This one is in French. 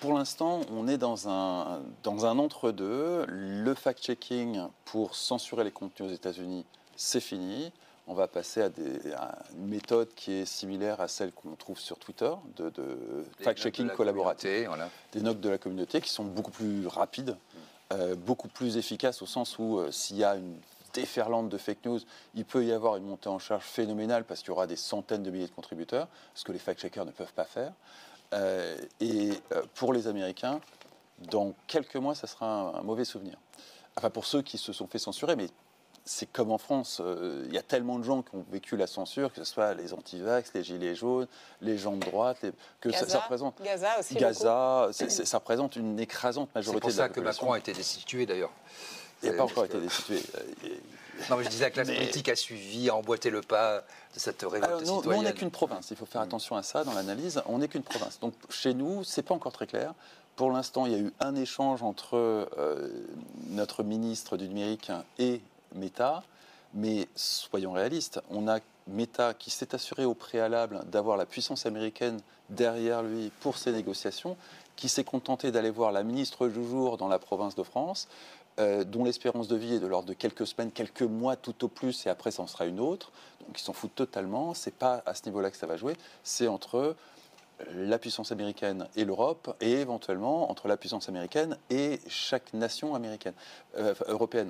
pour l'instant, on est dans un entre-deux. Le fact-checking pour censurer les contenus aux États-Unis, c'est fini. On va passer à une méthode qui est similaire à celle qu'on trouve sur Twitter, de fact-checking collaboratif. Voilà. Des notes de la communauté qui sont beaucoup plus rapides, beaucoup plus efficaces au sens où s'il y a une déferlante de fake news, il peut y avoir une montée en charge phénoménale parce qu'il y aura des centaines de milliers de contributeurs, ce que les fact-checkers ne peuvent pas faire. Pour les Américains, dans quelques mois, ça sera un mauvais souvenir. Enfin, pour ceux qui se sont fait censurer, mais c'est comme en France, il y a tellement de gens qui ont vécu la censure, que ce soit les antivax, les gilets jaunes, les gens de droite, que Gaza, ça représente. Gaza aussi. Gaza, ça représente une écrasante majorité de la population. C'est pour ça que Macron a été destitué d'ailleurs. Il n'a pas encore été destitué. Non, mais je disais que la classe politique a suivi, a emboîté le pas de cette révolte citoyenne. Nous, on n'est qu'une province. Il faut faire attention à ça dans l'analyse. On n'est qu'une province. Donc, chez nous, c'est pas encore très clair. Pour l'instant, il y a eu un échange entre notre ministre du numérique et Meta. Mais soyons réalistes, on a Meta qui s'est assuré au préalable d'avoir la puissance américaine derrière lui pour ces négociations, qui s'est contenté d'aller voir la ministre du jour dans la province de France, dont l'espérance de vie est de l'ordre de quelques semaines, quelques mois tout au plus, et après ça en sera une autre. Donc ils s'en foutent totalement. C'est pas à ce niveau-là que ça va jouer. C'est entre la puissance américaine et l'Europe, et éventuellement entre la puissance américaine et chaque nation américaine, européenne.